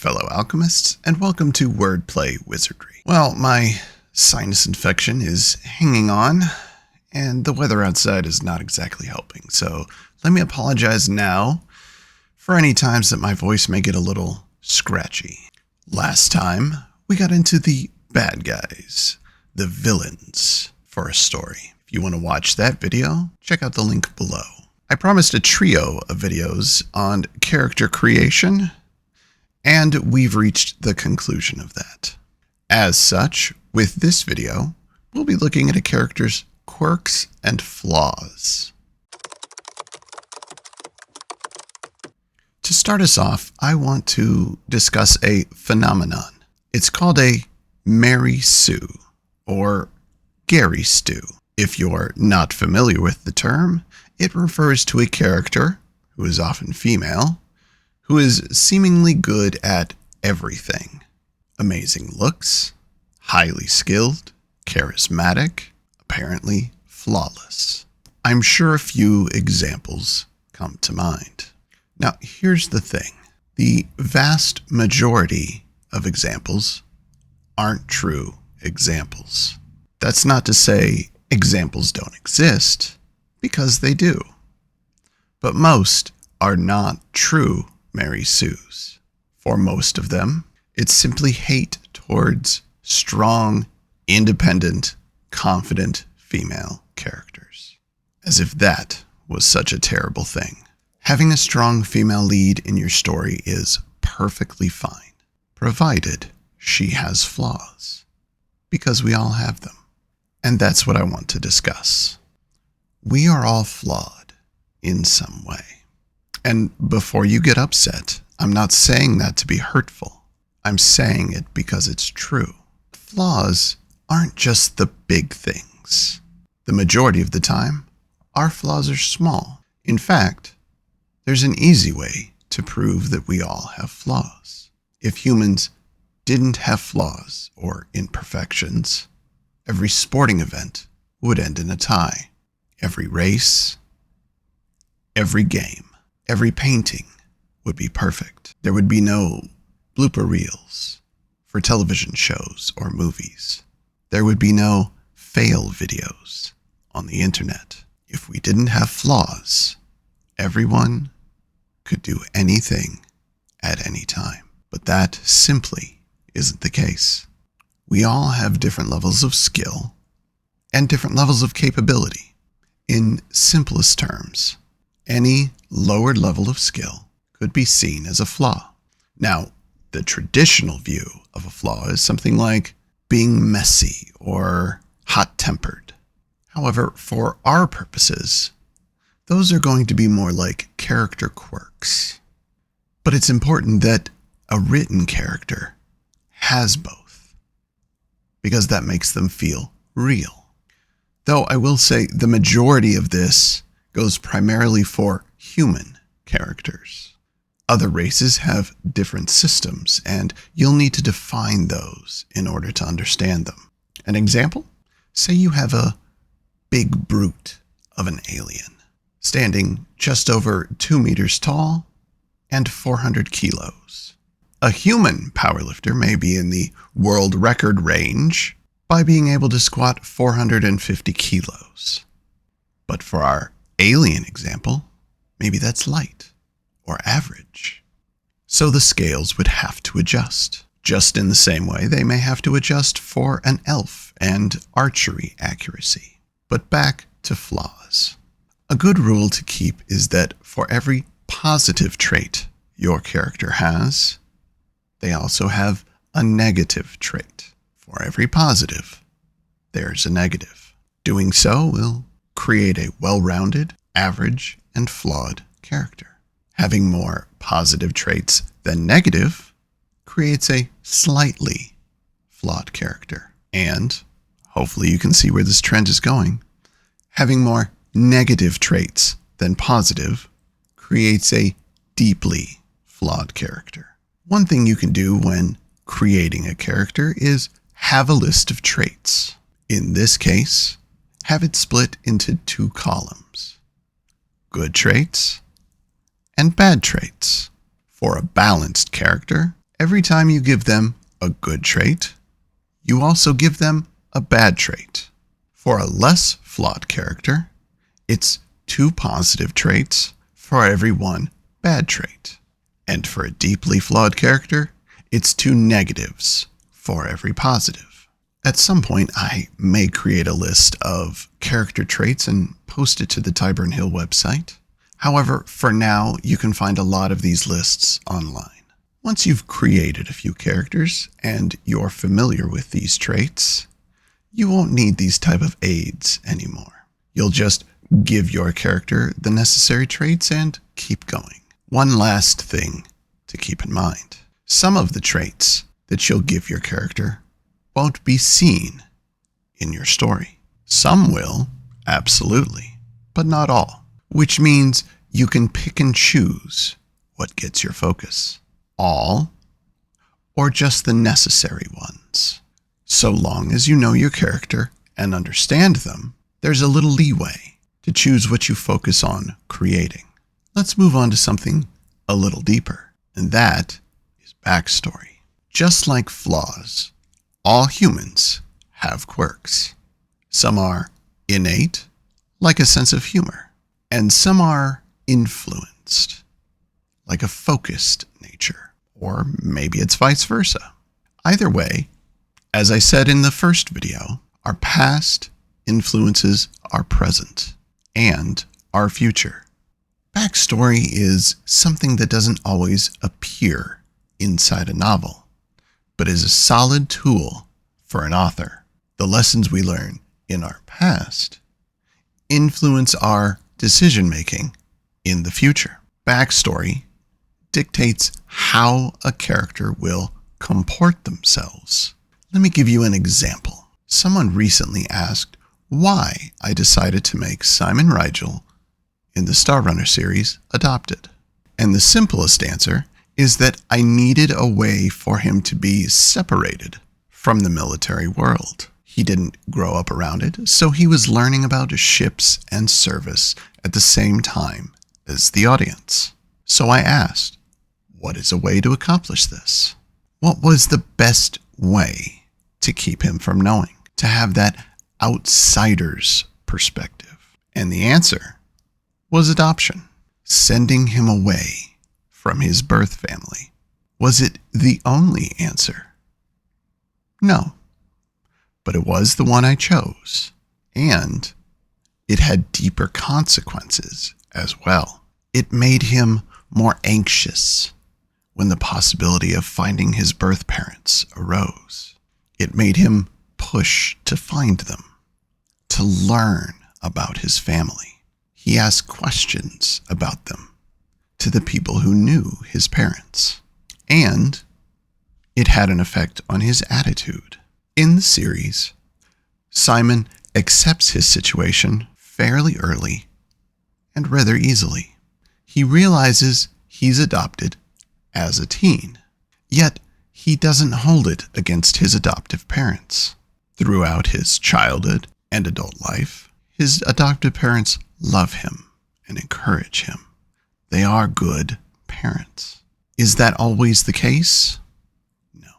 fellow alchemists, and welcome to Wordplay Wizardry. Well, my sinus infection is hanging on, and the weather outside is not exactly helping, so let me apologize now for any times that my voice may get a little scratchy. Last time, we got into the bad guys, the villains, for a story. If you want to watch that video, check out the link below. I promised a trio of videos on character creation, and we've reached the conclusion of that. As such, with this video, we'll be looking at a character's quirks and flaws. To start us off, I want to discuss a phenomenon. It's called a Mary Sue, or Gary Stew. If you're not familiar with the term, it refers to a character, who is often female, who is seemingly good at everything. Amazing looks, highly skilled, charismatic, apparently flawless. I'm sure a few examples come to mind. Now, here's the thing. The vast majority of examples aren't true examples. That's not to say examples don't exist, because they do. But most are not true Mary Sues. For most of them, it's simply hate towards strong, independent, confident female characters. As if that was such a terrible thing. Having a strong female lead in your story is perfectly fine, provided she has flaws, because we all have them. And that's what I want to discuss. We are all flawed in some way. And before you get upset, I'm not saying that to be hurtful. I'm saying it because it's true. Flaws aren't just the big things. The majority of the time, our flaws are small. In fact, there's an easy way to prove that we all have flaws. If humans didn't have flaws or imperfections, every sporting event would end in a tie. Every race, every game, every painting would be perfect. There would be no blooper reels for television shows or movies. There would be no fail videos on the internet. If we didn't have flaws, everyone could do anything at any time. But that simply isn't the case. We all have different levels of skill and different levels of capability. In simplest terms, any lower level of skill could be seen as a flaw. Now, the traditional view of a flaw is something like being messy or hot-tempered. However, for our purposes, those are going to be more like character quirks. But it's important that a written character has both, because that makes them feel real. Though I will say the majority of this goes primarily for human characters. Other races have different systems, and you'll need to define those in order to understand them. An example? Say you have a big brute of an alien, standing just over 2 meters tall and 400 kilos. A human powerlifter may be in the world record range by being able to squat 450 kilos. But for our alien example, maybe that's light or average. So the scales would have to adjust. Just in the same way, they may have to adjust for an elf and archery accuracy. But back to flaws. A good rule to keep is that for every positive trait your character has, they also have a negative trait. For every positive, there's a negative. Doing so will create a well-rounded, average, and flawed character. Having more positive traits than negative creates a slightly flawed character. And, hopefully you can see where this trend is going, having more negative traits than positive creates a deeply flawed character. One thing you can do when creating a character is have a list of traits. In this case, have it split into 2 columns: good traits and bad traits. For a balanced character, Every time you give them a good trait, you also give them a bad trait. For a less flawed character, it's 2 positive traits for every 1 bad trait. And for a deeply flawed character, it's 2 negatives for every positive. At some point, I may create a list of character traits and post it to the Tyburn Hill website. However, for now, you can find a lot of these lists online. Once you've created a few characters and you're familiar with these traits, you won't need these type of aids anymore. You'll just give your character the necessary traits and keep going. One last thing to keep in mind. Some of the traits that you'll give your character won't be seen in your story. Some will, absolutely, but not all, which means you can pick and choose what gets your focus. All, or just the necessary ones. So long as you know your character and understand them, there's a little leeway to choose what you focus on creating. Let's move on to something a little deeper, and that is backstory. Just like flaws, all humans have quirks. Some are innate, like a sense of humor, and some are influenced, like a focused nature. Or maybe it's vice versa. Either way, as I said in the first video, our past influences our present and our future. Backstory is something that doesn't always appear inside a novel, but is a solid tool for an author. The lessons we learn in our past influence our decision-making in the future. Backstory dictates how a character will comport themselves. Let me give you an example. Someone recently asked why I decided to make Simon Rigel in the Star Runner series adopted. And the simplest answer is that I needed a way for him to be separated from the military world. He didn't grow up around it, so he was learning about ships and service at the same time as the audience. So I asked, what is a way to accomplish this? What was the best way to keep him from knowing, to have that outsider's perspective? And the answer was adoption, sending him away from his birth family. Was it the only answer? No, but it was the one I chose, and it had deeper consequences as well. It made him more anxious when the possibility of finding his birth parents arose. It made him push to find them, to learn about his family. He asked questions about them to the people who knew his parents, and it had an effect on his attitude. In the series, Simon accepts his situation fairly early and rather easily. He realizes he's adopted as a teen, yet he doesn't hold it against his adoptive parents. Throughout his childhood and adult life, his adoptive parents love him and encourage him. They are good parents. Is that always the case? No.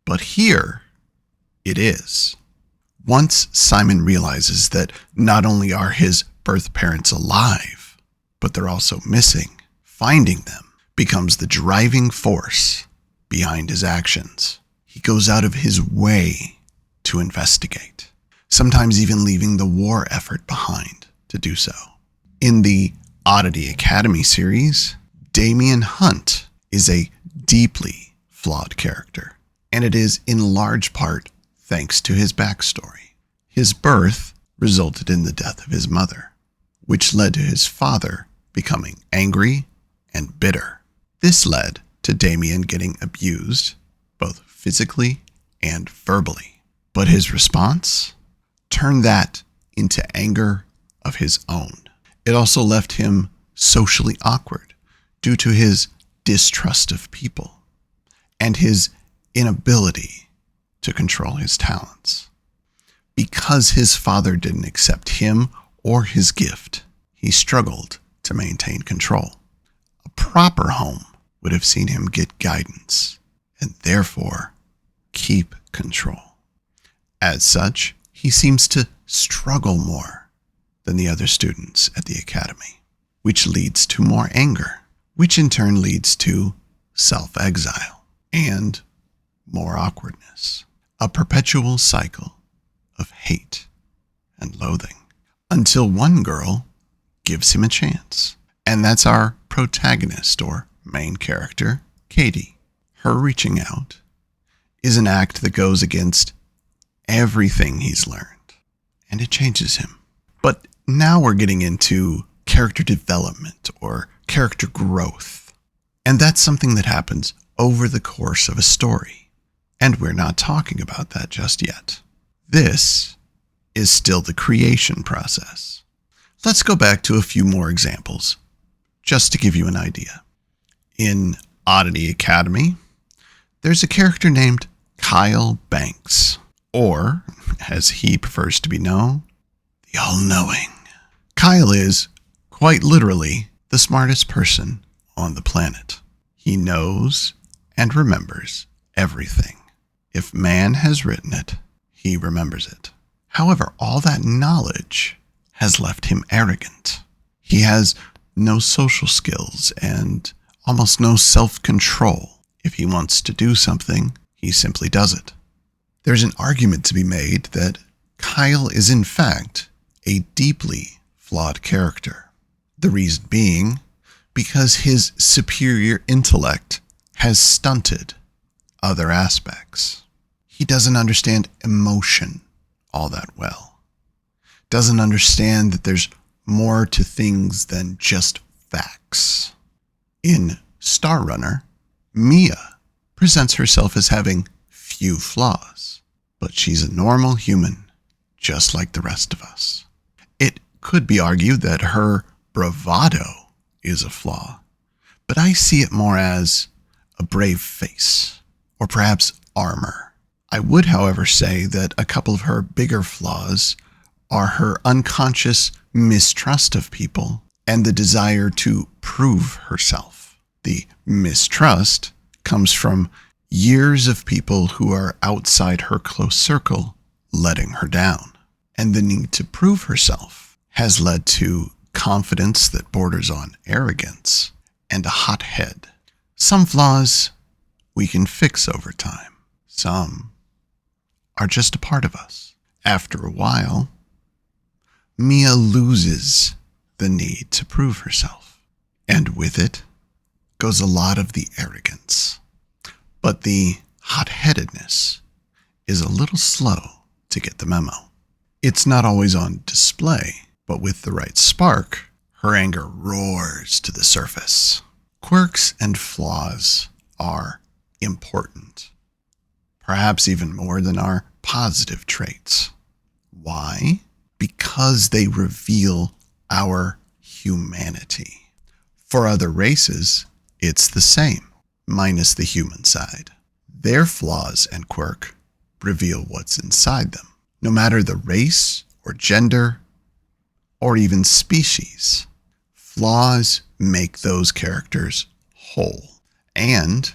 But here, it is. Once Simon realizes that not only are his birth parents alive, but they're also missing, finding them becomes the driving force behind his actions. He goes out of his way to investigate, sometimes even leaving the war effort behind to do so. In the Oddity Academy series, Damien Hunt is a deeply flawed character, and it is in large part thanks to his backstory. His birth resulted in the death of his mother, which led to his father becoming angry and bitter. This led to Damien getting abused, both physically and verbally. But his response turned that into anger of his own. It also left him socially awkward due to his distrust of people and his inability to control his talents. Because his father didn't accept him or his gift, he struggled to maintain control. A proper home would have seen him get guidance and therefore keep control. As such, he seems to struggle more than the other students at the academy, which leads to more anger, which in turn leads to self-exile and more awkwardness, a perpetual cycle of hate and loathing, until one girl gives him a chance. And that's our protagonist or main character, Katie. Her reaching out is an act that goes against everything he's learned, and it changes him. But now we're getting into character development or character growth. And that's something that happens over the course of a story. And we're not talking about that just yet. This is still the creation process. Let's go back to a few more examples, just to give you an idea. In Oddity Academy, there's a character named Kyle Banks, or, as he prefers to be known, the All-Knowing. Kyle is, quite literally, the smartest person on the planet. He knows and remembers everything. If man has written it, he remembers it. However, all that knowledge has left him arrogant. He has no social skills and almost no self-control. If he wants to do something, he simply does it. There's an argument to be made that Kyle is in fact a deeply flawed character. The reason being because his superior intellect has stunted other aspects. He doesn't understand emotion all that well. Doesn't understand that there's more to things than just facts. In Star Runner, Mia presents herself as having few flaws, but she's a normal human, just like the rest of us. It could be argued that her bravado is a flaw, but I see it more as a brave face, or perhaps armor. I would, however, say that a couple of her bigger flaws are her unconscious mistrust of people and the desire to prove herself. The mistrust comes from years of people who are outside her close circle letting her down. And the need to prove herself has led to confidence that borders on arrogance and a hot head. Some flaws we can fix over time. Some are just a part of us. After a while, Mia loses the need to prove herself. And with it goes a lot of the arrogance. But the hot-headedness is a little slow to get the memo. It's not always on display, but with the right spark, her anger roars to the surface. Quirks and flaws are important, perhaps even more than our positive traits. Why? Because they reveal our humanity. For other races, it's the same, minus the human side. Their flaws and quirk reveal what's inside them. No matter the race or gender or even species, flaws make those characters whole. And,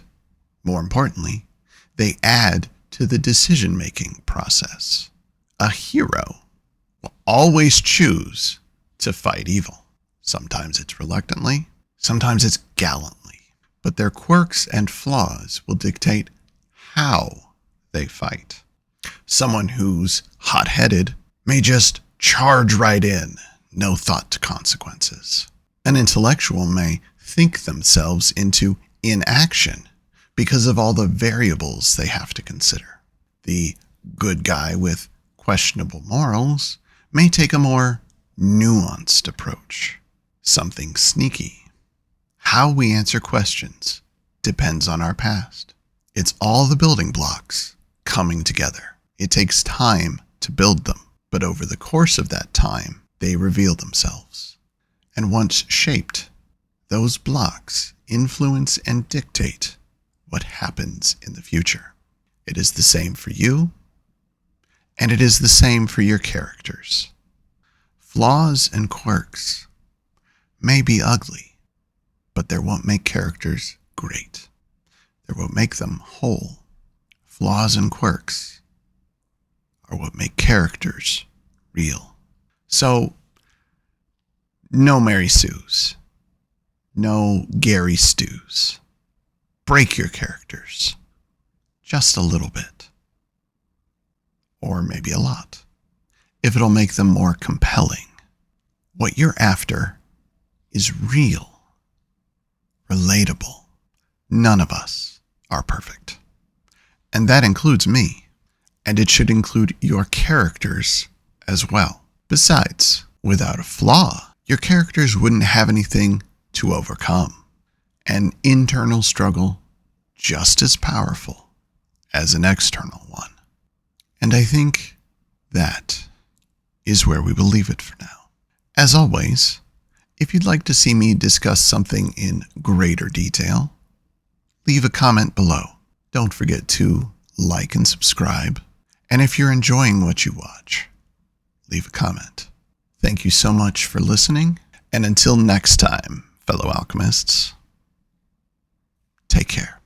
more importantly, they add to the decision-making process. A hero will always choose to fight evil. Sometimes it's reluctantly, sometimes it's gallantly. But their quirks and flaws will dictate how they fight. Someone who's hot-headed may just charge right in, no thought to consequences. An intellectual may think themselves into inaction because of all the variables they have to consider. The good guy with questionable morals may take a more nuanced approach, something sneaky. How we answer questions depends on our past. It's all the building blocks coming together. It takes time to build them, but over the course of that time, they reveal themselves. And once shaped, those blocks influence and dictate what happens in the future. It is the same for you, and it is the same for your characters. Flaws and quirks may be ugly, but they're what make characters great. They're what make them whole. Flaws and quirks are what make characters real. So, no Mary Sues. No Gary Stews. Break your characters. Just a little bit. Or maybe a lot. If it'll make them more compelling. What you're after is real. Relatable. None of us are perfect. And that includes me. And it should include your characters as well. Besides, without a flaw, your characters wouldn't have anything to overcome. An internal struggle just as powerful as an external one. And I think that is where we will leave it for now. As always, if you'd like to see me discuss something in greater detail, leave a comment below. Don't forget to like and subscribe. And if you're enjoying what you watch, leave a comment. Thank you so much for listening. And until next time, fellow alchemists, take care.